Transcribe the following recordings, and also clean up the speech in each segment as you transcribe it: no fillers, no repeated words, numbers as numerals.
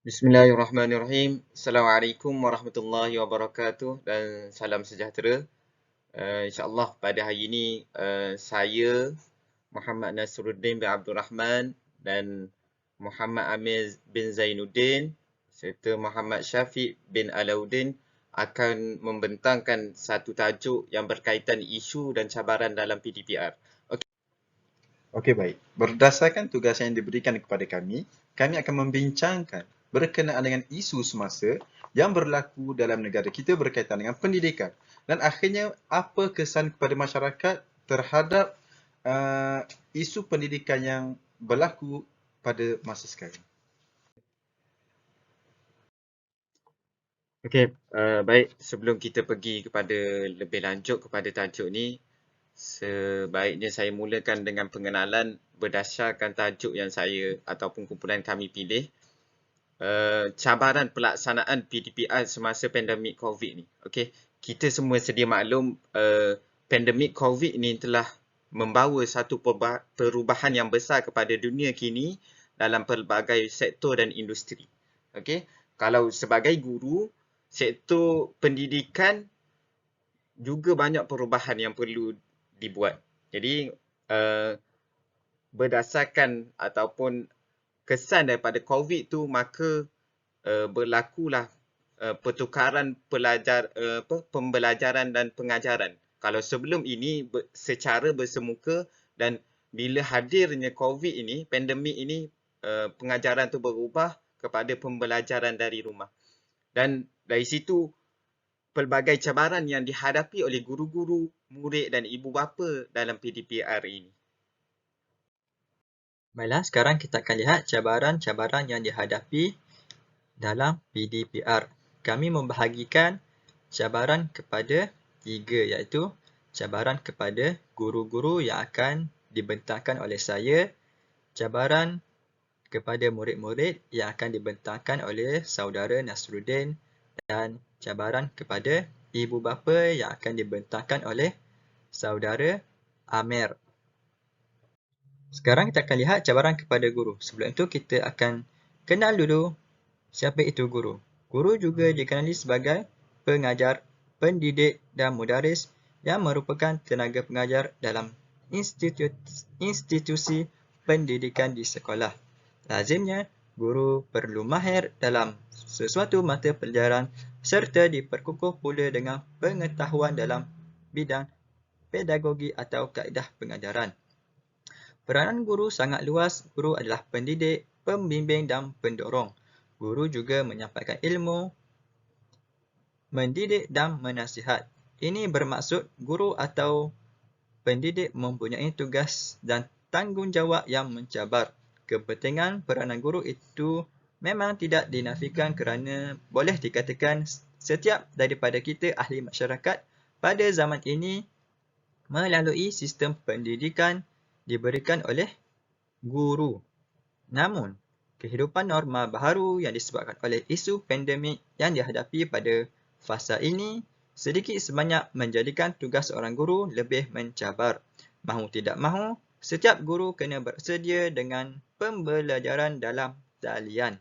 Bismillahirrahmanirrahim. Assalamualaikum warahmatullahi wabarakatuh dan salam sejahtera. InsyaAllah pada hari ini saya Muhammad Nasruddin bin Abdul Rahman dan Muhammad Amir bin Zainuddin serta Muhammad Syafiq bin Alauddin akan membentangkan satu tajuk yang berkaitan isu dan cabaran dalam PDPR. Okey, baik. Berdasarkan tugas yang diberikan kepada kami akan membincangkan berkenaan dengan isu semasa yang berlaku dalam negara kita berkaitan dengan pendidikan dan akhirnya apa kesan kepada masyarakat terhadap isu pendidikan yang berlaku pada masa sekarang. Okey, baik. Sebelum kita pergi kepada lebih lanjut kepada tajuk ni, sebaiknya saya mulakan dengan pengenalan berdasarkan tajuk yang saya ataupun kumpulan kami pilih. Cabaran pelaksanaan PDPR semasa pandemik COVID ni. Okey, kita semua sedia maklum pandemik COVID ni telah membawa satu perubahan yang besar kepada dunia kini dalam pelbagai sektor dan industri. Okey, kalau sebagai guru, sektor pendidikan juga banyak perubahan yang perlu dibuat. Jadi berdasarkan ataupun kesan daripada COVID tu, maka berlakulah pertukaran pembelajaran dan pengajaran. Kalau sebelum ini secara bersemuka dan bila hadirnya COVID ini, pandemik ini, pengajaran tu berubah kepada pembelajaran dari rumah. Dan dari situ pelbagai cabaran yang dihadapi oleh guru-guru, murid dan ibu bapa dalam PDPR ini. Baiklah, sekarang kita akan lihat cabaran-cabaran yang dihadapi dalam PDPR. Kami membahagikan cabaran kepada 3, iaitu cabaran kepada guru-guru yang akan dibentangkan oleh saya, cabaran kepada murid-murid yang akan dibentangkan oleh saudara Nasruddin dan cabaran kepada ibu bapa yang akan dibentangkan oleh saudara Amir. Sekarang kita akan lihat cabaran kepada guru. Sebelum itu kita akan kenal dulu siapa itu guru. Guru juga dikenali sebagai pengajar, pendidik dan mudaris yang merupakan tenaga pengajar dalam institusi pendidikan di sekolah. Lazimnya, guru perlu mahir dalam sesuatu mata pelajaran serta diperkukuh pula dengan pengetahuan dalam bidang pedagogi atau kaedah pengajaran. Peranan guru sangat luas. Guru adalah pendidik, pembimbing dan pendorong. Guru juga menyampaikan ilmu, mendidik dan menasihat. Ini bermaksud guru atau pendidik mempunyai tugas dan tanggungjawab yang mencabar. Kepentingan peranan guru itu memang tidak dinafikan kerana boleh dikatakan setiap daripada kita ahli masyarakat pada zaman ini melalui sistem pendidikan diberikan oleh guru. Namun, kehidupan normal baharu yang disebabkan oleh isu pandemik yang dihadapi pada fasa ini sedikit sebanyak menjadikan tugas seorang guru lebih mencabar. Mahu tidak mahu, setiap guru kena bersedia dengan pembelajaran dalam talian.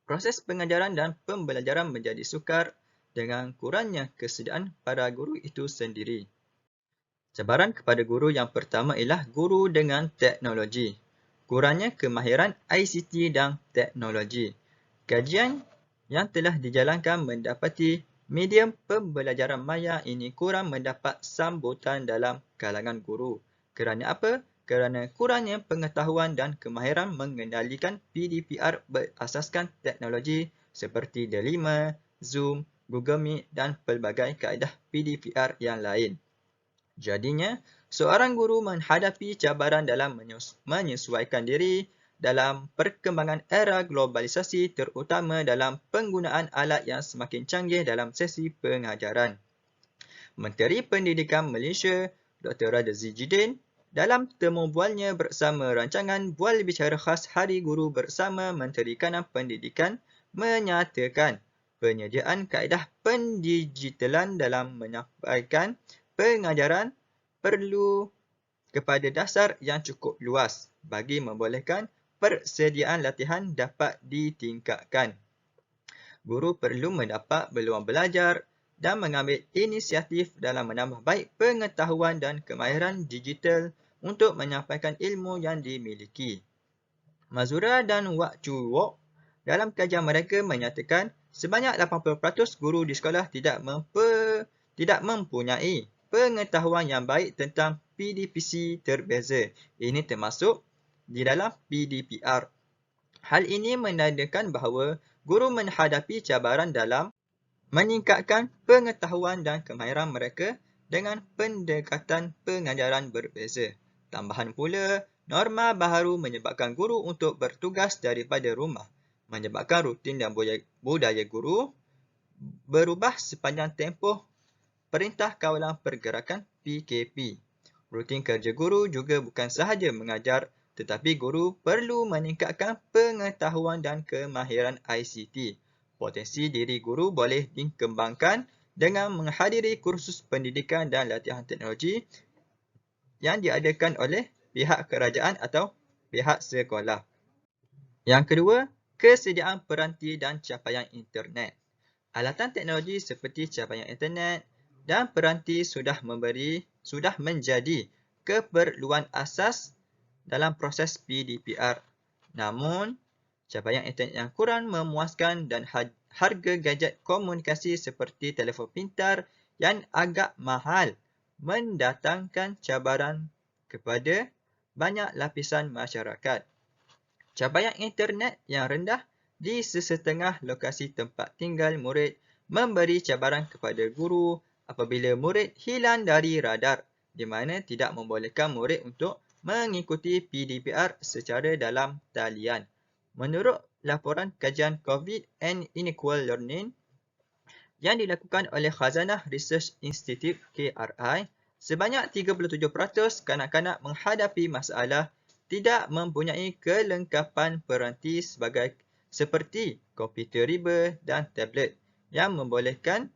Proses pengajaran dan pembelajaran menjadi sukar dengan kurangnya kesediaan para guru itu sendiri. Cabaran kepada guru yang pertama ialah guru dengan teknologi. Kurangnya kemahiran ICT dan teknologi. Kajian yang telah dijalankan mendapati medium pembelajaran maya ini kurang mendapat sambutan dalam kalangan guru. Kerana apa? Kerana kurangnya pengetahuan dan kemahiran mengendalikan PDPR berasaskan teknologi seperti D5, Zoom, Google Meet dan pelbagai kaedah PDPR yang lain. Jadinya, seorang guru menghadapi cabaran dalam menyesuaikan diri dalam perkembangan era globalisasi terutama dalam penggunaan alat yang semakin canggih dalam sesi pengajaran. Menteri Pendidikan Malaysia, Dr. Radzi Jidin, dalam temu bualnya bersama rancangan bual bicara khas Hari Guru bersama Menteri Kanan Pendidikan menyatakan penyediaan kaedah pendigitalan dalam menyampaikan pengajaran perlu kepada dasar yang cukup luas bagi membolehkan persediaan latihan dapat ditingkatkan. Guru perlu mendapat peluang belajar dan mengambil inisiatif dalam menambah baik pengetahuan dan kemahiran digital untuk menyampaikan ilmu yang dimiliki. Mazura dan Wak Chu Wok dalam kajian mereka menyatakan sebanyak 80% guru di sekolah tidak mempunyai pengetahuan yang baik tentang PDPC terbeza. Ini termasuk di dalam PDPR. Hal ini menandakan bahawa guru menghadapi cabaran dalam meningkatkan pengetahuan dan kemahiran mereka dengan pendekatan pengajaran berbeza. Tambahan pula, norma baharu menyebabkan guru untuk bertugas daripada rumah, menyebabkan rutin dan budaya guru berubah sepanjang tempoh Perintah Kawalan Pergerakan PKP. Rutin kerja guru juga bukan sahaja mengajar, tetapi guru perlu meningkatkan pengetahuan dan kemahiran ICT. Potensi diri guru boleh dikembangkan dengan menghadiri kursus pendidikan dan latihan teknologi yang diadakan oleh pihak kerajaan atau pihak sekolah. Yang kedua, kesediaan peranti dan capaian internet. Alatan teknologi seperti capaian internet dan peranti sudah menjadi keperluan asas dalam proses PDPR. Namun, capaian internet yang kurang memuaskan dan harga gadget komunikasi seperti telefon pintar yang agak mahal mendatangkan cabaran kepada banyak lapisan masyarakat. Capaian internet yang rendah di sesetengah lokasi tempat tinggal murid memberi cabaran kepada guru apabila murid hilang dari radar, di mana tidak membolehkan murid untuk mengikuti PDPR secara dalam talian. Menurut laporan kajian COVID and Inequal Learning yang dilakukan oleh Khazanah Research Institute KRI, sebanyak 37% kanak-kanak menghadapi masalah tidak mempunyai kelengkapan peranti seperti komputer riba dan tablet yang membolehkan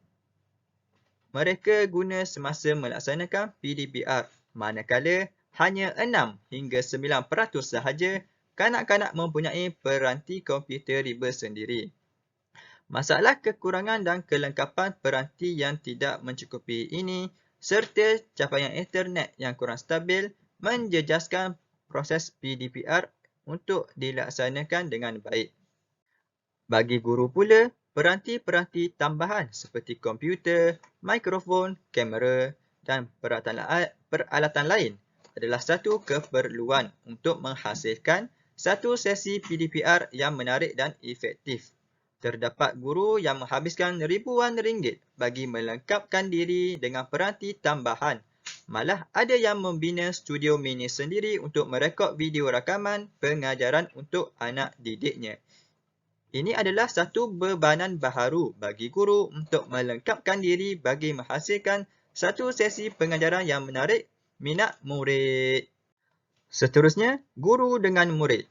mereka guna semasa melaksanakan PDPR, manakala hanya 6 hingga 9% sahaja kanak-kanak mempunyai peranti komputer riba sendiri. Masalah kekurangan dan kelengkapan peranti yang tidak mencukupi ini serta capaian internet yang kurang stabil menjejaskan proses PDPR untuk dilaksanakan dengan baik. Bagi guru pula, peranti-peranti tambahan seperti komputer, mikrofon, kamera dan peralatan lain adalah satu keperluan untuk menghasilkan satu sesi PDPR yang menarik dan efektif. Terdapat guru yang menghabiskan ribuan ringgit bagi melengkapkan diri dengan peranti tambahan. Malah ada yang membina studio mini sendiri untuk merekod video rakaman pengajaran untuk anak didiknya. Ini adalah satu bebanan baharu bagi guru untuk melengkapkan diri bagi menghasilkan satu sesi pengajaran yang menarik minat murid. Seterusnya, guru dengan murid,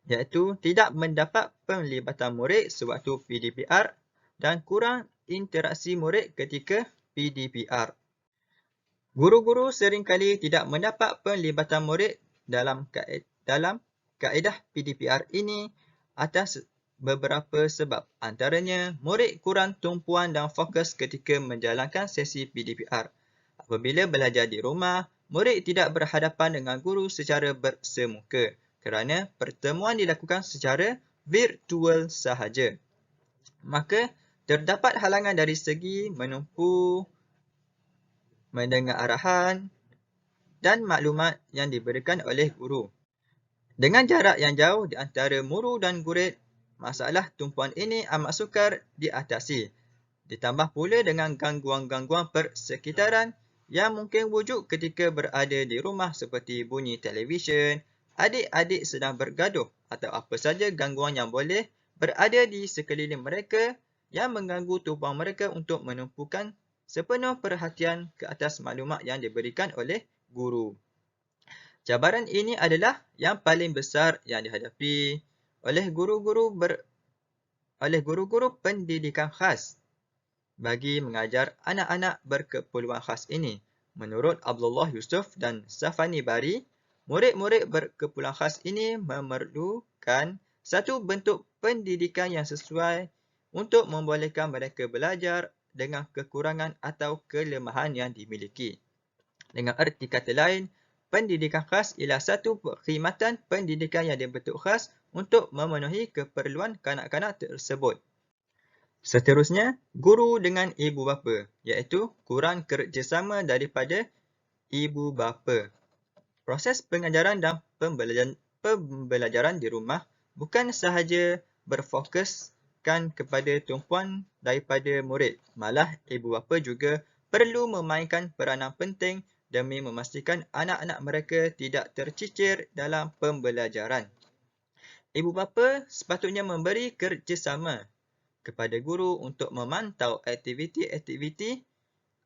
iaitu tidak mendapat penglibatan murid sewaktu PDPR dan kurang interaksi murid ketika PDPR. Guru-guru seringkali tidak mendapat penglibatan murid dalam kaedah PDPR ini atas beberapa sebab. Antaranya, murid kurang tumpuan dan fokus ketika menjalankan sesi PDPR. Apabila belajar di rumah, murid tidak berhadapan dengan guru secara bersemuka kerana pertemuan dilakukan secara virtual sahaja. Maka, terdapat halangan dari segi menumpu, mendengar arahan dan maklumat yang diberikan oleh guru. Dengan jarak yang jauh di antara guru dan murid, masalah tumpuan ini amat sukar diatasi. Ditambah pula dengan gangguan-gangguan persekitaran yang mungkin wujud ketika berada di rumah seperti bunyi televisyen, adik-adik sedang bergaduh atau apa saja gangguan yang boleh berada di sekeliling mereka yang mengganggu tumpuan mereka untuk menumpukan sepenuh perhatian ke atas maklumat yang diberikan oleh guru. Cabaran ini adalah yang paling besar yang dihadapi oleh guru-guru pendidikan khas bagi mengajar anak-anak berkeperluan khas ini. Menurut Abdullah Yusuf dan Safani Bari, Murid-murid berkeperluan khas ini memerlukan satu bentuk pendidikan yang sesuai untuk membolehkan mereka belajar dengan kekurangan atau kelemahan yang dimiliki. Dengan erti kata lain, pendidikan khas ialah satu perkhidmatan pendidikan yang dibentuk khas untuk memenuhi keperluan kanak-kanak tersebut. Seterusnya, guru dengan ibu bapa, iaitu kurang kerjasama daripada ibu bapa. Proses pengajaran dan pembelajaran di rumah bukan sahaja berfokuskan kepada tumpuan daripada murid, malah ibu bapa juga perlu memainkan peranan penting demi memastikan anak-anak mereka tidak tercicir dalam pembelajaran. Ibu bapa sepatutnya memberi kerjasama kepada guru untuk memantau aktiviti-aktiviti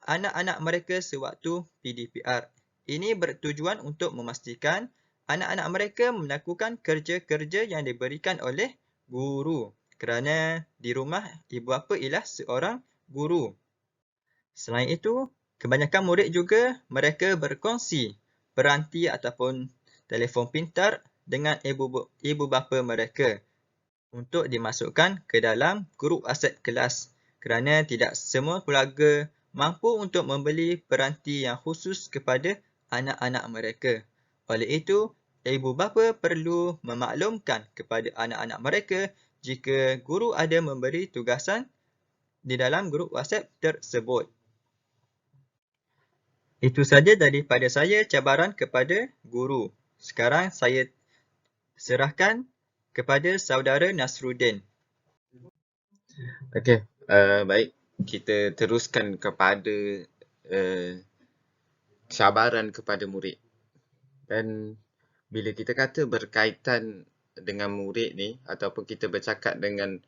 anak-anak mereka sewaktu PDPR. Ini bertujuan untuk memastikan anak-anak mereka melakukan kerja-kerja yang diberikan oleh guru, kerana di rumah ibu bapa ialah seorang guru. Selain itu, kebanyakan murid juga mereka berkongsi peranti ataupun telefon pintar dengan ibu bapa mereka untuk dimasukkan ke dalam grup WhatsApp kelas, kerana tidak semua keluarga mampu untuk membeli peranti yang khusus kepada anak-anak mereka. Oleh itu, ibu bapa perlu memaklumkan kepada anak-anak mereka jika guru ada memberi tugasan di dalam grup WhatsApp tersebut. Itu saja daripada saya cabaran kepada guru. Sekarang saya serahkan kepada saudara Nasruddin. Okey, baik. Kita teruskan kepada cabaran kepada murid. Dan bila kita kata berkaitan dengan murid ni, ataupun kita bercakap dengan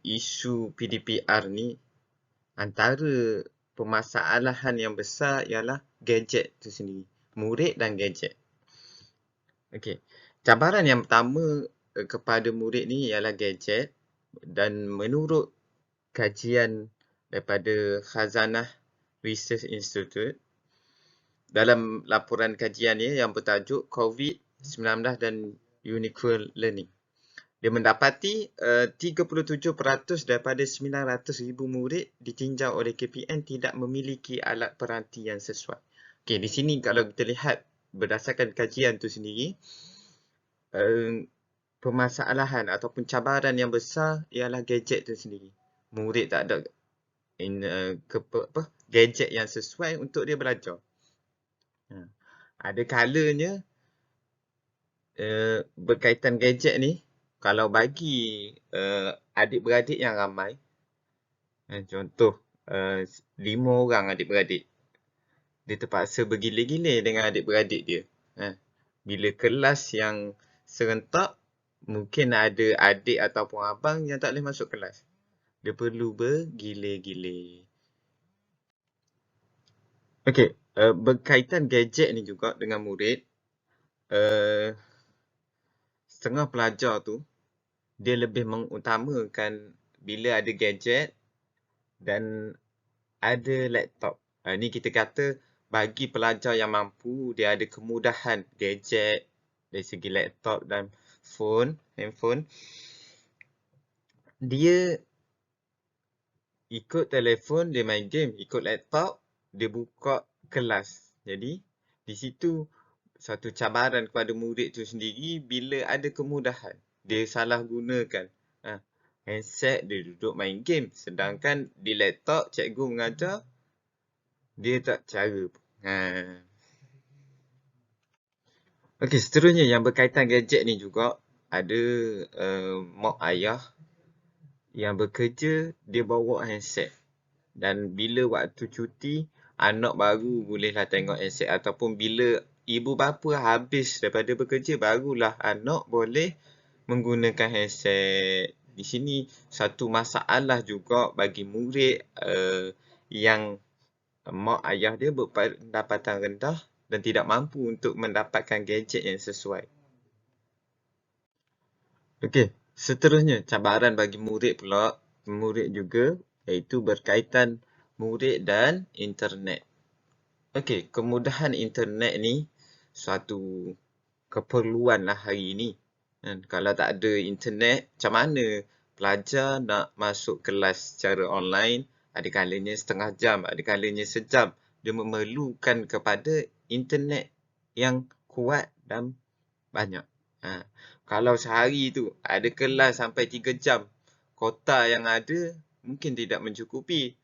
isu PDPR ni, antara permasalahan yang besar ialah gadget tu sendiri. Murid dan gadget. Okey. Cabaran yang pertama kepada murid ni ialah gadget, dan menurut kajian daripada Khazanah Research Institute, dalam laporan kajiannya yang bertajuk COVID-19 dan Unequal Learning, dia mendapati 37% daripada 900,000 murid ditinjau oleh KPM tidak memiliki alat peranti yang sesuai. Okey, di sini kalau kita lihat berdasarkan kajian tu sendiri, permasalahan ataupun cabaran yang besar ialah gadget tu sendiri. Murid tak ada gadget yang sesuai untuk dia belajar. Ada kalanya berkaitan gadget ni, kalau bagi adik-beradik yang ramai, contoh 5 orang adik-beradik, dia terpaksa bergilir-gilir dengan adik-beradik dia. Bila kelas yang serentak, mungkin ada adik ataupun abang yang tak boleh masuk kelas. Dia perlu bergilir-gilir. Okey, berkaitan gadget ni juga dengan murid, setengah pelajar tu, dia lebih mengutamakan bila ada gadget dan ada laptop. Ni kita kata bagi pelajar yang mampu, dia ada kemudahan gadget dari segi laptop dan handphone. Dia ikut telefon, dia main game. Ikut laptop, dia buka kelas. Jadi, di situ satu cabaran kepada murid tu sendiri bila ada kemudahan. Dia salah gunakan handset, dia duduk main game. Sedangkan di laptop, cikgu mengajar, dia tak cara. Okey, seterusnya yang berkaitan gadget ni juga, ada mak ayah yang bekerja, dia bawa handset. Dan bila waktu cuti, anak baru bolehlah tengok handset. Ataupun bila ibu bapa habis daripada bekerja, barulah anak boleh menggunakan handset. Di sini satu masalah juga bagi murid yang mak ayah dia berpendapatan rendah dan tidak mampu untuk mendapatkan gadget yang sesuai. Okey, seterusnya cabaran bagi murid pula, murid juga, iaitu berkaitan murid dan internet. Okey, kemudahan internet ni suatu keperluan lah hari ini. Kan? Kalau tak ada internet, macam mana pelajar nak masuk kelas secara online? Ada kalanya setengah jam, ada kalanya sejam. Dia memerlukan kepada internet yang kuat dan banyak. Kalau sehari tu ada kelas sampai 3 jam, kota yang ada mungkin tidak mencukupi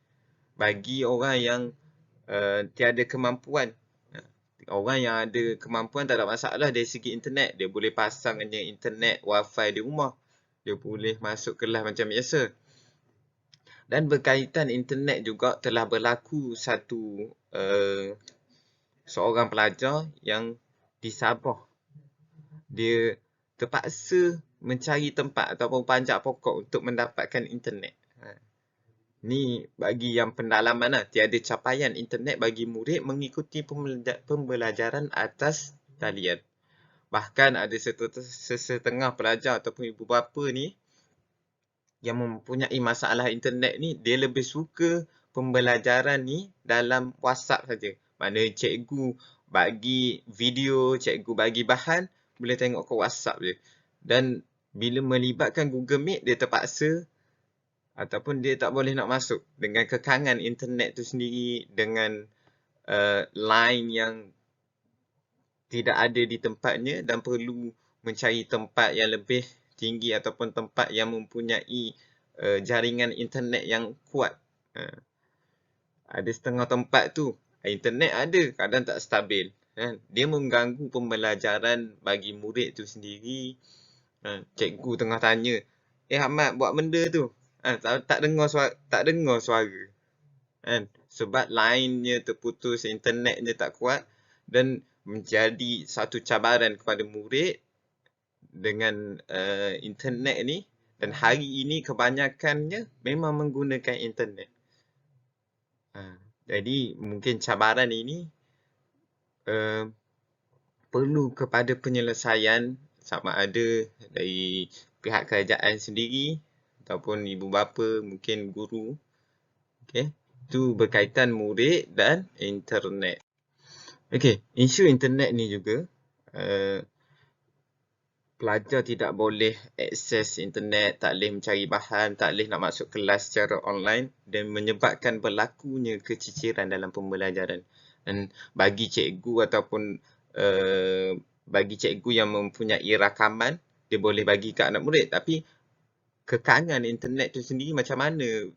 bagi orang yang tiada kemampuan. Orang yang ada kemampuan tak ada masalah dari segi internet. Dia boleh pasang hanya internet wifi di rumah. Dia boleh masuk kelas macam biasa. Dan berkaitan internet juga telah berlaku satu seorang pelajar yang di Sabah. Dia terpaksa mencari tempat ataupun panjat pokok untuk mendapatkan internet. Ni bagi yang pendalaman lah. Tiada capaian internet bagi murid mengikuti pembelajaran atas talian. Bahkan ada sesetengah pelajar ataupun ibu bapa ni yang mempunyai masalah internet ni, dia lebih suka pembelajaran ni dalam WhatsApp saja. Mana cikgu bagi video, cikgu bagi bahan, boleh tengok ke WhatsApp je. Dan bila melibatkan Google Meet, dia terpaksa ataupun dia tak boleh nak masuk dengan kekangan internet tu sendiri, dengan line yang tidak ada di tempatnya dan perlu mencari tempat yang lebih tinggi ataupun tempat yang mempunyai jaringan internet yang kuat. Ada setengah tempat tu internet ada, kadang tak stabil. Dia mengganggu pembelajaran bagi murid tu sendiri. Cikgu tengah tanya, Ahmad buat benda tu. Tak dengar suara. Sebab line-nya terputus, internetnya tak kuat dan menjadi satu cabaran kepada murid dengan internet ni. Dan hari ini kebanyakannya memang menggunakan internet. Jadi mungkin cabaran ini perlu kepada penyelesaian sama ada dari pihak kerajaan sendiri ataupun ibu bapa, mungkin guru. Okey, itu berkaitan murid dan internet. Okey, isu internet ni juga pelajar tidak boleh akses internet, tak boleh mencari bahan, tak boleh nak masuk kelas secara online dan menyebabkan berlakunya keciciran dalam pembelajaran. Dan bagi cikgu ataupun bagi cikgu yang mempunyai rakaman, dia boleh bagi ke anak murid, tapi kekangan internet tu sendiri macam mana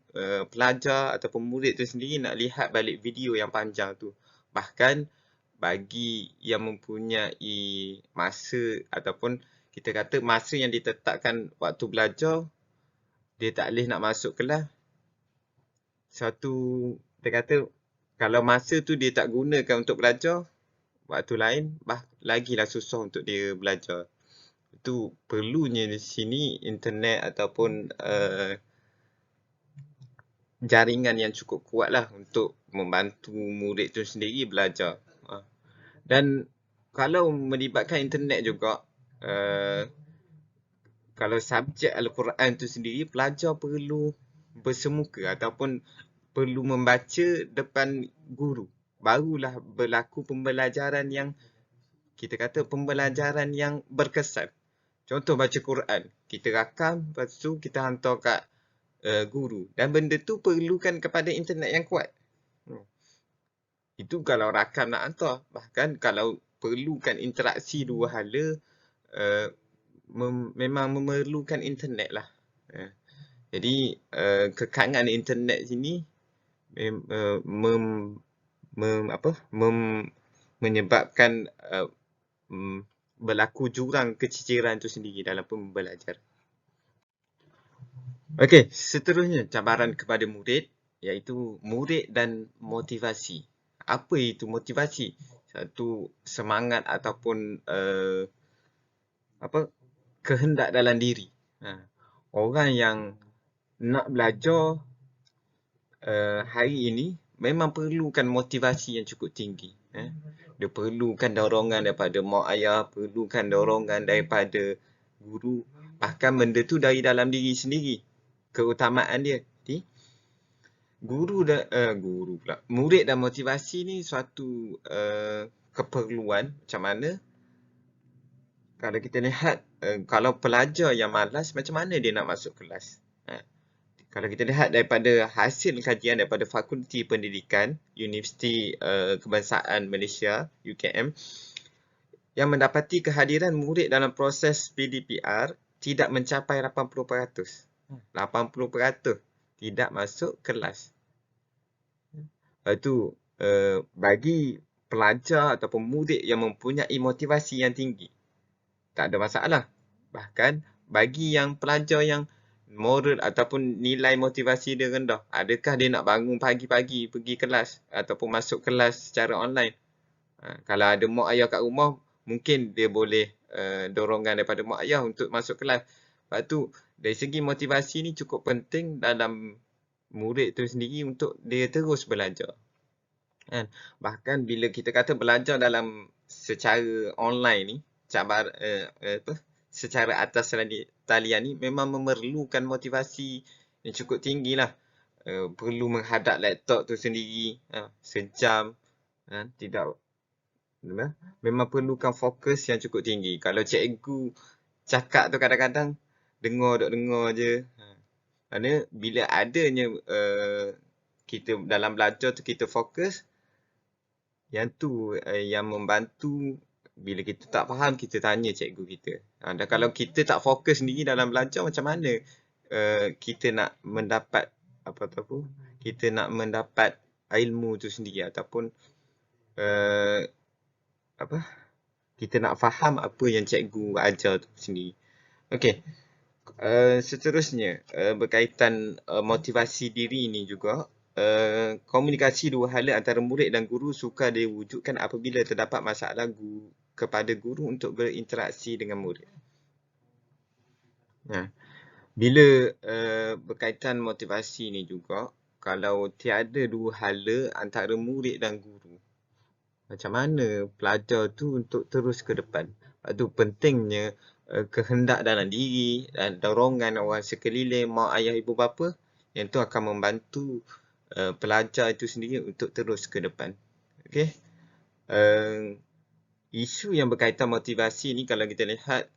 pelajar ataupun murid tu sendiri nak lihat balik video yang panjang tu. Bahkan bagi yang mempunyai masa ataupun kita kata masa yang ditetapkan waktu belajar, dia tak boleh nak masuk kelas. Kita kata kalau masa tu dia tak gunakan untuk belajar, waktu lain lagilah susah untuk dia belajar. Itu perlunya di sini internet ataupun jaringan yang cukup kuat lah untuk membantu murid tu sendiri belajar. Dan kalau melibatkan internet juga, kalau subjek Al-Quran tu sendiri, pelajar perlu bersemuka ataupun perlu membaca depan guru. Barulah berlaku pembelajaran yang kita kata pembelajaran yang berkesan. Contoh baca Quran, kita rakam, lepas tu kita hantar kat guru. Dan benda tu perlukan kepada internet yang kuat. Itu kalau rakam nak hantar. Bahkan kalau perlukan interaksi dua hala, memang memerlukan internet lah. Jadi kekangan internet sini menyebabkan berlaku jurang keciciran itu sendiri dalam pembelajaran. Okey, seterusnya cabaran kepada murid, iaitu murid dan motivasi. Apa itu motivasi? Satu semangat ataupun kehendak dalam diri. Orang yang nak belajar hari ini memang perlukan motivasi yang cukup tinggi. Dia perlukan dorongan daripada mak ayah, perlukan dorongan daripada guru. Bahkan benda tu dari dalam diri sendiri. Keutamaan dia. Murid dan motivasi ni suatu keperluan macam mana. Kalau kita lihat, kalau pelajar yang malas, macam mana dia nak masuk kelas? Kalau kita lihat daripada hasil kajian daripada Fakulti Pendidikan Universiti Kebangsaan Malaysia, UKM, yang mendapati kehadiran murid dalam proses PDPR tidak mencapai 80%. 80% tidak masuk kelas. Lepas tu, bagi pelajar ataupun murid yang mempunyai motivasi yang tinggi, tak ada masalah. Bahkan bagi yang pelajar yang moral ataupun nilai motivasi dia rendah, adakah dia nak bangun pagi-pagi pergi kelas ataupun masuk kelas secara online? Kalau ada mak ayah kat rumah, mungkin dia boleh dorongan daripada mak ayah untuk masuk kelas. Lepas tu, dari segi motivasi ni cukup penting dalam murid tu sendiri untuk dia terus belajar. Bahkan bila kita kata belajar dalam secara online ni, secara atas talian ni memang memerlukan motivasi yang cukup tinggi lah. Perlu menghadap laptop tu sendiri sejam. Tidak, memang perlukan fokus yang cukup tinggi. Kalau cikgu cakap tu kadang-kadang dengar je. Kerana bila adanya kita dalam belajar tu kita fokus, yang tu yang membantu. Bila kita tak faham, kita tanya cikgu kita. Dan kalau kita tak fokus sendiri dalam belajar, macam mana kita nak mendapat kita nak mendapat ilmu tu sendiri ataupun kita nak faham apa yang cikgu ajar tu sendiri. Okey. Seterusnya, berkaitan motivasi diri ni juga, komunikasi dua hala antara murid dan guru sukar diwujudkan apabila terdapat masalah kepada guru untuk berinteraksi dengan murid. Bila berkaitan motivasi ni juga, kalau tiada dua hala antara murid dan guru, macam mana pelajar tu untuk terus ke depan? Lepas tu pentingnya kehendak dalam diri dan dorongan orang sekeliling, mak ayah ibu bapa, yang tu akan membantu pelajar itu sendiri untuk terus ke depan. Okey. Isu yang berkaitan motivasi ni kalau kita lihat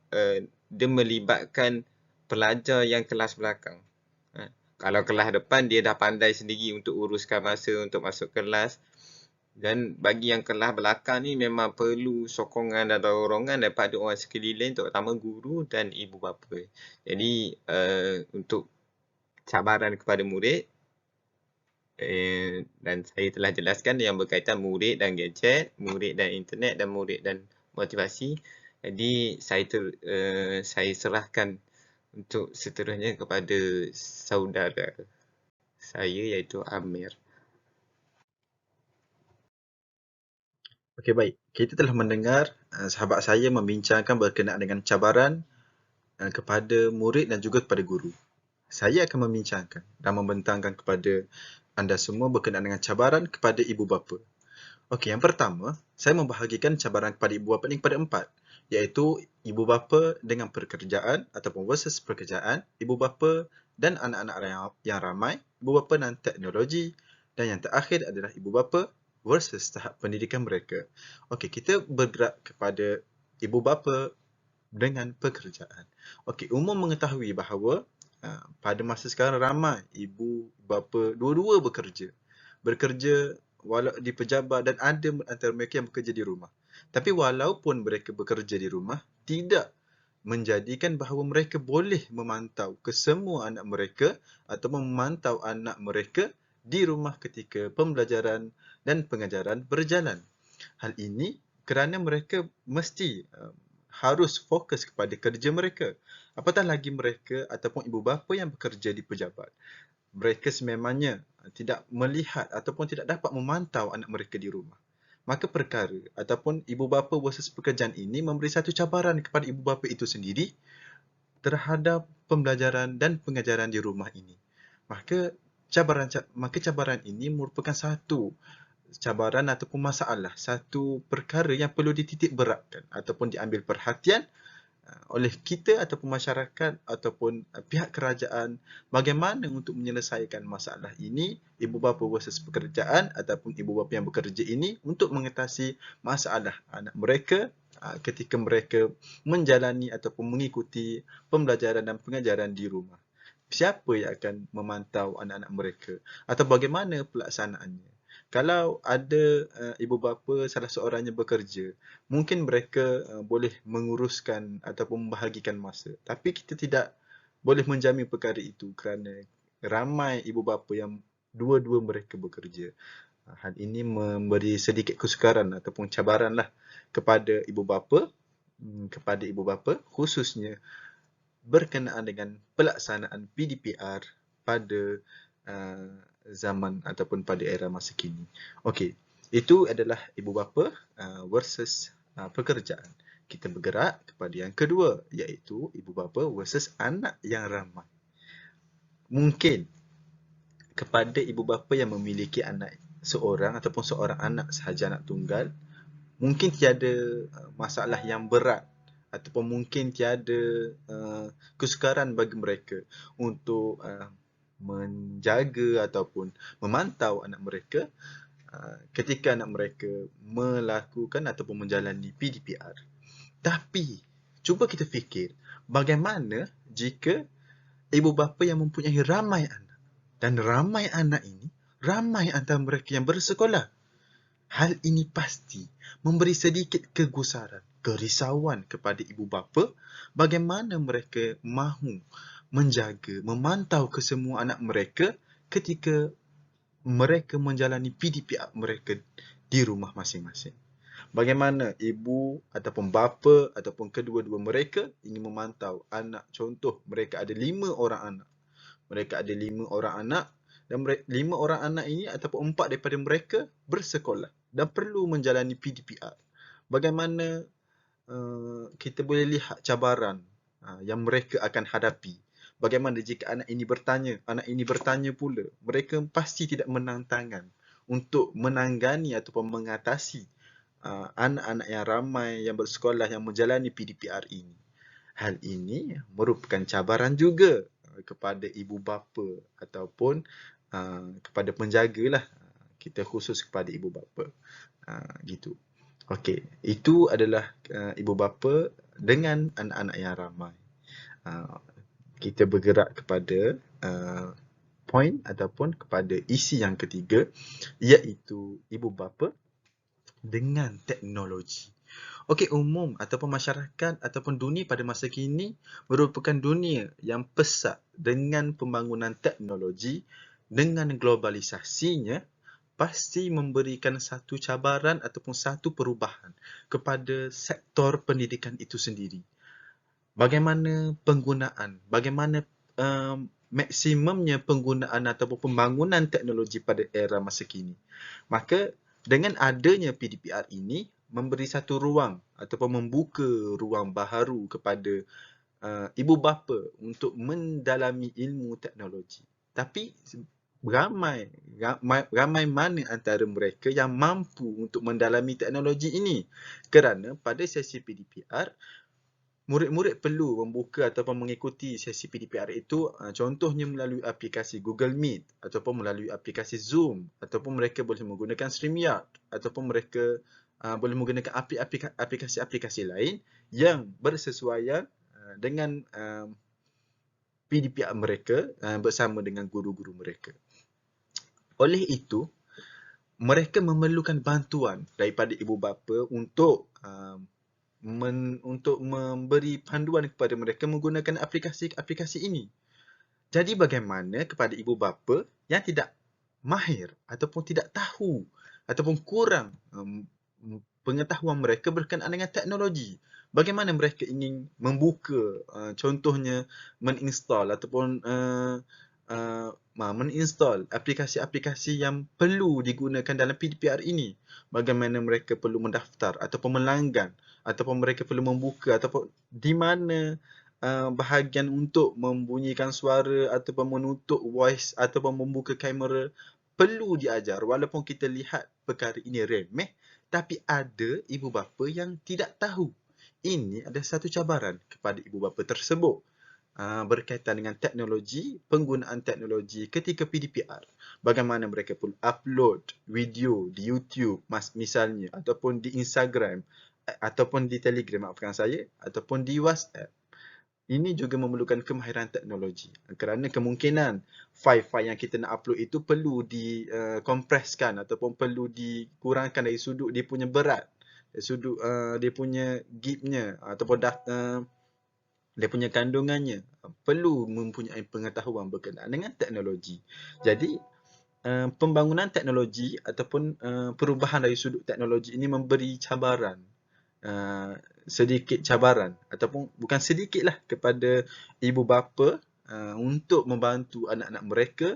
dia melibatkan pelajar yang kelas belakang. Kalau kelas depan dia dah pandai sendiri untuk uruskan masa untuk masuk kelas. Dan bagi yang kelas belakang ni memang perlu sokongan dan dorongan daripada orang sekeliling, terutama guru dan ibu bapa. Jadi untuk cabaran kepada murid, dan saya telah jelaskan yang berkaitan murid dan gadget, murid dan internet dan murid dan motivasi. Jadi saya serahkan untuk seterusnya kepada saudara saya iaitu Amir. Okey, baik. Kita telah mendengar sahabat saya membincangkan berkenaan dengan cabaran kepada murid dan juga kepada guru. Saya akan membincangkan dan membentangkan kepada anda semua berkenaan dengan cabaran kepada ibu bapa. Okey, yang pertama, saya membahagikan cabaran kepada ibu bapa ini kepada 4, iaitu ibu bapa dengan pekerjaan ataupun versus pekerjaan, ibu bapa dan anak-anak yang ramai, ibu bapa dan teknologi, dan yang terakhir adalah ibu bapa versus tahap pendidikan mereka. Okey, kita bergerak kepada ibu bapa dengan pekerjaan. Okey, umum mengetahui bahawa pada masa sekarang ramai ibu bapa dua-dua bekerja walau di pejabat dan ada antara mereka yang bekerja di rumah. Tapi walaupun mereka bekerja di rumah, tidak menjadikan bahawa mereka boleh memantau kesemua anak mereka atau memantau anak mereka di rumah ketika pembelajaran dan pengajaran berjalan. Hal ini kerana mereka mesti harus fokus kepada kerja mereka. Apatah lagi mereka ataupun ibu bapa yang bekerja di pejabat. Mereka sememangnya tidak melihat ataupun tidak dapat memantau anak mereka di rumah. Maka perkara ataupun ibu bapa versus pekerjaan ini memberi satu cabaran kepada ibu bapa itu sendiri terhadap pembelajaran dan pengajaran di rumah ini. Maka cabaran ini merupakan satu cabaran ataupun masalah, satu perkara yang perlu dititik beratkan ataupun diambil perhatian oleh kita ataupun masyarakat ataupun pihak kerajaan bagaimana untuk menyelesaikan masalah ini, ibu bapa versus pekerjaan ataupun ibu bapa yang bekerja ini untuk mengatasi masalah anak mereka ketika mereka menjalani ataupun mengikuti pembelajaran dan pengajaran di rumah. Siapa yang akan memantau anak-anak mereka atau bagaimana pelaksanaannya? Kalau ada ibu bapa salah seorangnya bekerja, mungkin mereka boleh menguruskan ataupun membahagikan masa. Tapi kita tidak boleh menjamin perkara itu kerana ramai ibu bapa yang dua-dua mereka bekerja. Hal ini memberi sedikit kesukaran ataupun cabaranlah kepada ibu bapa khususnya berkenaan dengan pelaksanaan PDPR pada zaman ataupun pada era masa kini. Okey, itu adalah ibu bapa versus pekerjaan. Kita bergerak kepada yang kedua, iaitu ibu bapa versus anak yang ramai. Mungkin kepada ibu bapa yang memiliki anak seorang ataupun seorang anak sahaja, anak tunggal, mungkin tiada masalah yang berat ataupun mungkin tiada kesukaran bagi mereka untuk menjaga ataupun memantau anak mereka ketika anak mereka melakukan ataupun menjalani PDPR. Tapi cuba kita fikir bagaimana jika ibu bapa yang mempunyai ramai anak dan ramai anak ini ramai antara mereka yang bersekolah. Hal ini pasti memberi sedikit kegusaran, kerisauan kepada ibu bapa bagaimana mereka mahu menjaga, memantau kesemua anak mereka ketika mereka menjalani PDPR mereka di rumah masing-masing. Bagaimana ibu ataupun bapa ataupun kedua-dua mereka ingin memantau anak. Contoh, mereka ada 5 orang anak. Mereka ada 5 orang anak dan 5 orang anak ini ataupun 4 daripada mereka bersekolah dan perlu menjalani PDPR. Bagaimana kita boleh lihat cabaran yang mereka akan hadapi. Bagaimana jika anak ini bertanya pula, mereka pasti tidak menang tangan untuk menanggani ataupun mengatasi anak-anak yang ramai yang bersekolah yang menjalani PDPR ini. Hal ini merupakan cabaran juga kepada ibu bapa ataupun kepada penjaga lah. Kita khusus kepada ibu bapa. Gitu. Okey, itu adalah ibu bapa dengan anak-anak yang ramai. Kita bergerak kepada point ataupun kepada isi yang ketiga, iaitu ibu bapa dengan teknologi. Okey, umum ataupun masyarakat ataupun dunia pada masa kini merupakan dunia yang pesat dengan pembangunan teknologi. Dengan globalisasinya, pasti memberikan satu cabaran ataupun satu perubahan kepada sektor pendidikan itu sendiri. Bagaimana penggunaan, bagaimana maksimumnya penggunaan ataupun pembangunan teknologi pada era masa kini. Maka dengan adanya PDPR ini memberi satu ruang ataupun membuka ruang baharu kepada ibu bapa untuk mendalami ilmu teknologi. Tapi ramai mana antara mereka yang mampu untuk mendalami teknologi ini? Kerana pada sesi PDPR, murid-murid perlu membuka ataupun mengikuti sesi PDPR itu contohnya melalui aplikasi Google Meet ataupun melalui aplikasi Zoom ataupun mereka boleh menggunakan StreamYard ataupun mereka boleh menggunakan aplikasi-aplikasi lain yang bersesuaian dengan PDPR mereka bersama dengan guru-guru mereka. Oleh itu, mereka memerlukan bantuan daripada ibu bapa untuk memberi panduan kepada mereka menggunakan aplikasi ini. Jadi bagaimana kepada ibu bapa yang tidak mahir ataupun tidak tahu ataupun kurang pengetahuan mereka berkenaan dengan teknologi? Bagaimana mereka ingin membuka, contohnya menginstall ataupun menginstall aplikasi-aplikasi yang perlu digunakan dalam PDPR ini? Bagaimana mereka perlu mendaftar ataupun melanggan ataupun mereka perlu membuka ataupun di mana bahagian untuk membunyikan suara ataupun menutup voice ataupun membuka kamera perlu diajar. Walaupun kita lihat perkara ini remeh, tapi ada ibu bapa yang tidak tahu. Ini ada satu cabaran kepada ibu bapa tersebut berkaitan dengan teknologi, penggunaan teknologi ketika PDPR. Bagaimana mereka perlu upload video di YouTube misalnya, ataupun di Instagram, ataupun di Telegram, maafkan saya, ataupun di WhatsApp. Ini juga memerlukan kemahiran teknologi kerana kemungkinan file-file yang kita nak upload itu perlu dikompreskan ataupun perlu dikurangkan dari sudut dia punya berat, dari sudut dia punya gignya ataupun dia punya kandungannya, perlu mempunyai pengetahuan berkenaan dengan teknologi. Jadi pembangunan teknologi ataupun perubahan dari sudut teknologi ini memberi cabaran, sedikit cabaran ataupun bukan sedikit lah kepada ibu bapa untuk membantu anak-anak mereka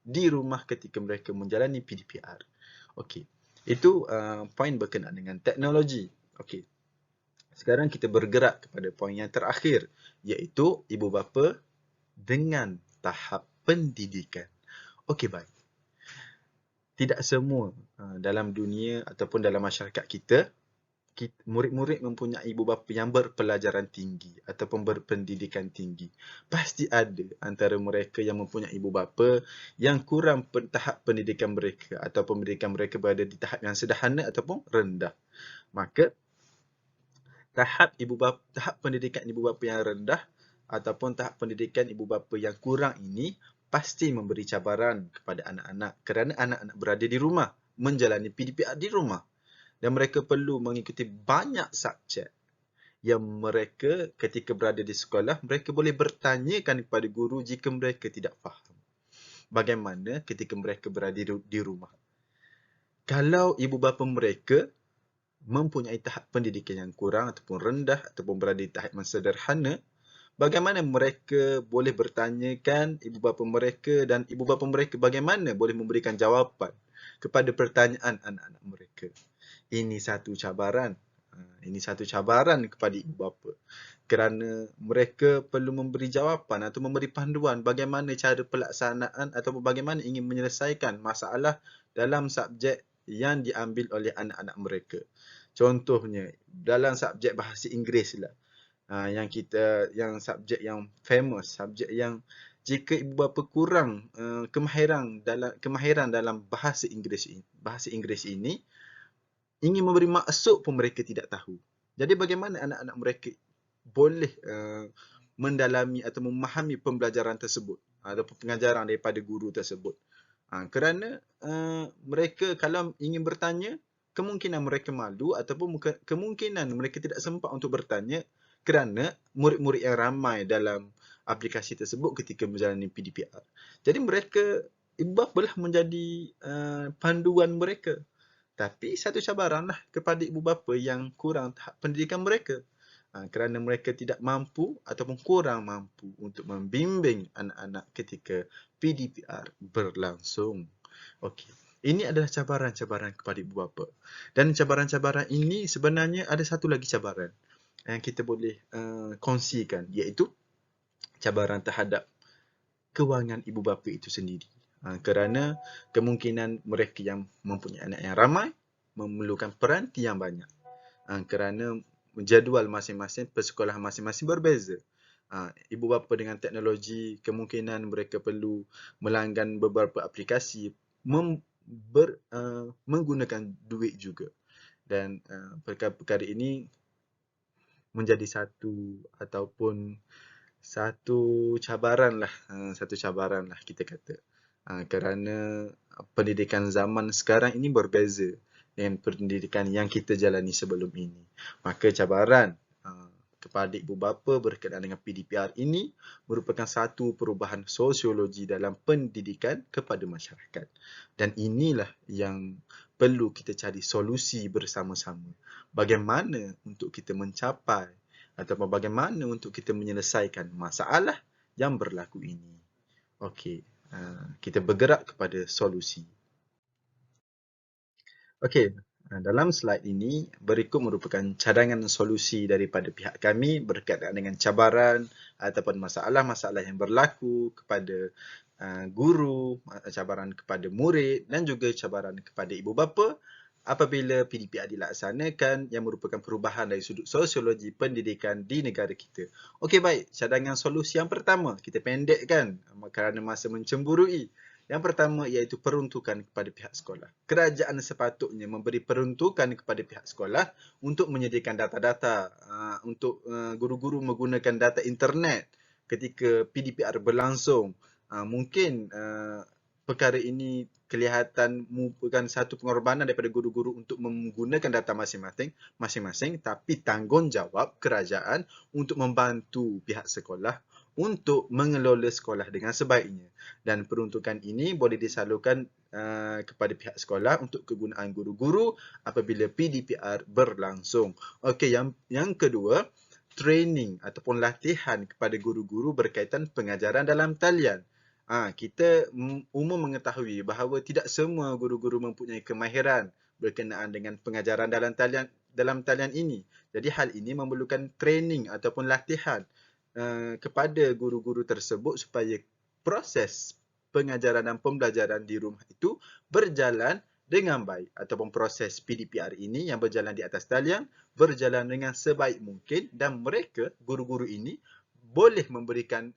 di rumah ketika mereka menjalani PDPR. Okey. Itu poin berkenaan dengan teknologi. Okey. Sekarang kita bergerak kepada poin yang terakhir, iaitu ibu bapa dengan tahap pendidikan. Okey, baik. Tidak semua dalam dunia ataupun dalam masyarakat kita, murid-murid mempunyai ibu bapa yang berpelajaran tinggi ataupun berpendidikan tinggi. Pasti ada antara mereka yang mempunyai ibu bapa yang kurang tahap pendidikan mereka atau pendidikan mereka berada di tahap yang sederhana ataupun rendah. Maka tahap pendidikan ibu bapa yang rendah ataupun tahap pendidikan ibu bapa yang kurang ini pasti memberi cabaran kepada anak-anak kerana anak-anak berada di rumah, menjalani PDPR di rumah, dan mereka perlu mengikuti banyak subjek yang mereka ketika berada di sekolah mereka boleh bertanyakan kepada guru jika mereka tidak faham. Bagaimana ketika mereka berada di rumah? Kalau ibu bapa mereka mempunyai tahap pendidikan yang kurang ataupun rendah ataupun berada di tahap yang sederhana, bagaimana mereka boleh bertanyakan ibu bapa mereka dan ibu bapa mereka bagaimana boleh memberikan jawapan kepada pertanyaan anak-anak mereka? Ini satu cabaran. Ini satu cabaran kepada ibu bapa kerana mereka perlu memberi jawapan atau memberi panduan bagaimana cara pelaksanaan ataupun bagaimana ingin menyelesaikan masalah dalam subjek yang diambil oleh anak-anak mereka. Contohnya dalam subjek bahasa Inggeris lah, yang subjek yang famous, subjek yang jika ibu bapa kurang kemahiran dalam bahasa Inggeris ini, ingin memberi maksud pun mereka tidak tahu. Jadi bagaimana anak-anak mereka boleh mendalami atau memahami pembelajaran tersebut ataupun pengajaran daripada guru tersebut? Kerana mereka kalau ingin bertanya, kemungkinan mereka malu ataupun kemungkinan mereka tidak sempat untuk bertanya kerana murid-murid yang ramai dalam aplikasi tersebut ketika menjalani PDPR. Jadi mereka, ibu bapa lah menjadi panduan mereka. Tapi satu cabaranlah kepada ibu bapa yang kurang tahap pendidikan mereka. Kerana mereka tidak mampu ataupun kurang mampu untuk membimbing anak-anak ketika PDPR berlangsung. Okey. Ini adalah cabaran-cabaran kepada ibu bapa. Dan cabaran-cabaran ini sebenarnya ada satu lagi cabaran yang kita boleh kongsikan, iaitu cabaran terhadap kewangan ibu bapa itu sendiri. Kerana kemungkinan mereka yang mempunyai anak yang ramai memerlukan peranti yang banyak. Kerana jadual masing-masing, persekolahan masing-masing berbeza. Ibu bapa dengan teknologi, kemungkinan mereka perlu melanggan beberapa aplikasi, menggunakan duit juga. Dan perkara-perkara ini menjadi satu cabaran lah kita kata. Kerana pendidikan zaman sekarang ini berbeza dengan pendidikan yang kita jalani sebelum ini. Maka cabaran kepada ibu bapa berkaitan dengan PDPR ini merupakan satu perubahan sosiologi dalam pendidikan kepada masyarakat. Dan inilah yang perlu kita cari solusi bersama-sama. Bagaimana untuk kita mencapai ataupun bagaimana untuk kita menyelesaikan masalah yang berlaku ini. Okey, kita bergerak kepada solusi. Okey, dalam slide ini berikut merupakan cadangan solusi daripada pihak kami berkaitan dengan cabaran ataupun masalah-masalah yang berlaku kepada guru, cabaran kepada murid dan juga cabaran kepada ibu bapa apabila PDPR dilaksanakan yang merupakan perubahan dari sudut sosiologi pendidikan di negara kita. Okey, baik. Cadangan solusi yang pertama, kita pendekkan kerana masa mencemburui. Yang pertama iaitu peruntukan kepada pihak sekolah. Kerajaan sepatutnya memberi peruntukan kepada pihak sekolah untuk menyediakan data-data untuk guru-guru menggunakan data internet ketika PDPR berlangsung. Mungkin perkara ini kelihatan merupakan satu pengorbanan daripada guru-guru untuk menggunakan data masing-masing, tapi tanggungjawab kerajaan untuk membantu pihak sekolah untuk mengelola sekolah dengan sebaiknya. Dan peruntukan ini boleh disalurkan kepada pihak sekolah untuk kegunaan guru-guru apabila PDPR berlangsung. Okey, yang kedua, training ataupun latihan kepada guru-guru berkaitan pengajaran dalam talian. Kita umum mengetahui bahawa tidak semua guru-guru mempunyai kemahiran berkenaan dengan pengajaran dalam talian ini. Jadi hal ini memerlukan training ataupun latihan kepada guru-guru tersebut supaya proses pengajaran dan pembelajaran di rumah itu berjalan dengan baik, ataupun proses PDPR ini yang berjalan di atas talian berjalan dengan sebaik mungkin, dan mereka guru-guru ini boleh memberikan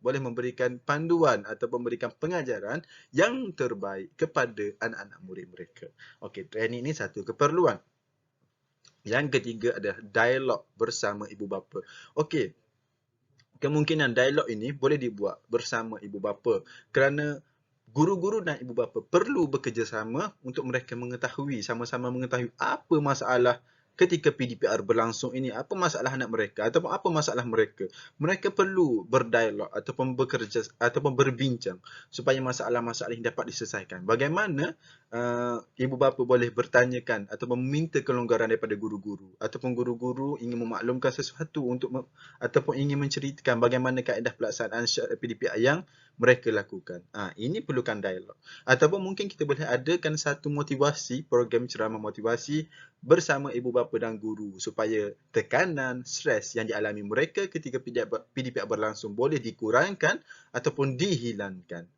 boleh memberikan panduan atau memberikan pengajaran yang terbaik kepada anak-anak murid mereka. Okey, training ini satu keperluan. Yang ketiga adalah dialog bersama ibu bapa. Okey, kemungkinan dialog ini boleh dibuat bersama ibu bapa kerana guru-guru dan ibu bapa perlu bekerjasama untuk mereka sama-sama mengetahui apa masalah ketika PDPR berlangsung ini, apa masalah anak mereka ataupun apa masalah mereka. Mereka perlu berdialog ataupun bekerja ataupun berbincang supaya masalah-masalah ini dapat diselesaikan. Bagaimana ibu bapa boleh bertanyakan ataupun meminta kelonggaran daripada guru-guru, ataupun guru-guru ingin memaklumkan sesuatu ataupun ingin menceritakan bagaimana kaedah pelaksanaan syarat PDPR yang mereka lakukan. Ini perlukan dialog. Ataupun mungkin kita boleh adakan satu motivasi, program ceramah motivasi bersama ibu bapa dan guru supaya tekanan, stres yang dialami mereka ketika PDPR berlangsung boleh dikurangkan ataupun dihilangkan.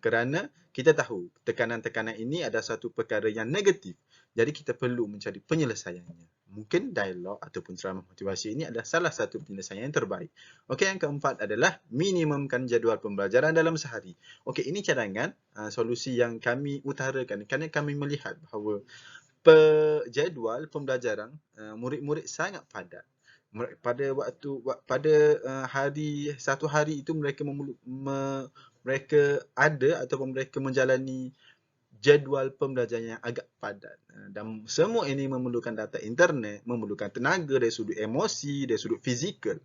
Kerana kita tahu tekanan-tekanan ini adalah satu perkara yang negatif. Jadi kita perlu mencari penyelesaiannya. Mungkin dialog ataupun ceramah motivasi ini adalah salah satu penyelesaian yang terbaik. Okey, yang keempat adalah minimumkan jadual pembelajaran dalam sehari. Okey, ini cadangan solusi yang kami utarakan kerana kami melihat bahawa jadual pembelajaran murid-murid sangat padat. Pada satu hari itu mereka ada ataupun mereka menjalani jadual pembelajaran yang agak padat, dan semua ini memerlukan data internet, memerlukan tenaga dari sudut emosi, dari sudut fizikal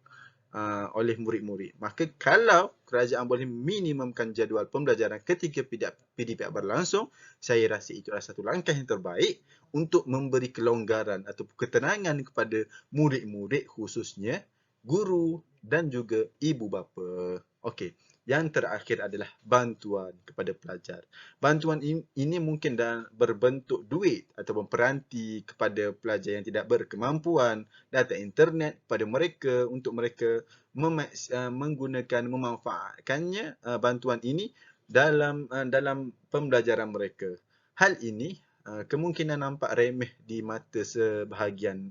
oleh murid-murid. Maka kalau kerajaan boleh minimumkan jadual pembelajaran ketika PDPR berlangsung, saya rasa itu adalah satu langkah yang terbaik untuk memberi kelonggaran atau ketenangan kepada murid-murid, khususnya guru dan juga ibu bapa. Okey. Yang terakhir adalah bantuan kepada pelajar. Bantuan ini mungkin berbentuk duit ataupun peranti kepada pelajar yang tidak berkemampuan, data internet kepada mereka untuk mereka memanfaatkannya, bantuan ini dalam pembelajaran mereka. Hal ini kemungkinan nampak remeh di mata sebahagian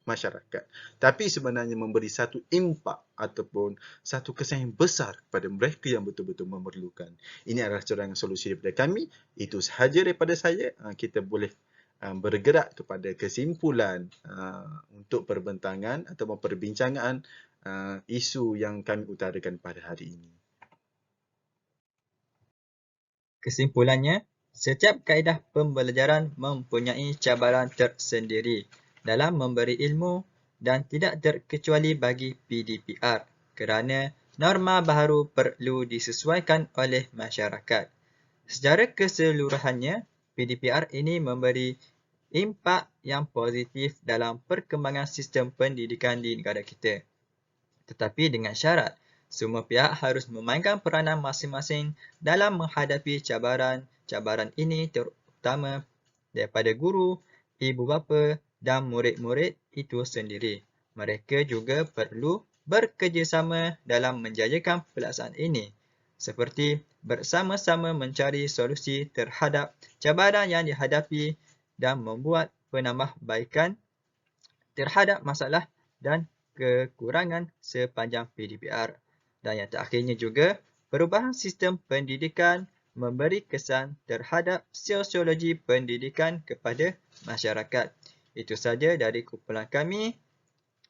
masyarakat, tapi sebenarnya memberi satu impak ataupun satu kesan yang besar kepada mereka yang betul-betul memerlukan. Ini adalah cadangan solusi daripada kami. Itu sahaja daripada saya. Kita boleh bergerak kepada kesimpulan untuk perbentangan ataupun perbincangan isu yang kami utarakan pada hari ini. Kesimpulannya, setiap kaedah pembelajaran mempunyai cabaran tersendiri dalam memberi ilmu dan tidak terkecuali bagi PDPR kerana norma baharu perlu disesuaikan oleh masyarakat. Secara keseluruhannya, PDPR ini memberi impak yang positif dalam perkembangan sistem pendidikan di negara kita. Tetapi dengan syarat, semua pihak harus memainkan peranan masing-masing dalam menghadapi cabaran ini, terutama daripada guru, ibu bapa dan murid-murid itu sendiri. Mereka juga perlu bekerjasama dalam menjayakan pelaksanaan ini. seperti bersama-sama mencari solusi terhadap cabaran yang dihadapi dan membuat penambahbaikan terhadap masalah dan kekurangan sepanjang PDPR. Dan yang terakhirnya juga, perubahan sistem pendidikan memberi kesan terhadap sosiologi pendidikan kepada masyarakat. Itu saja dari kumpulan kami.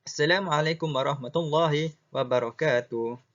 Assalamualaikum warahmatullahi wabarakatuh.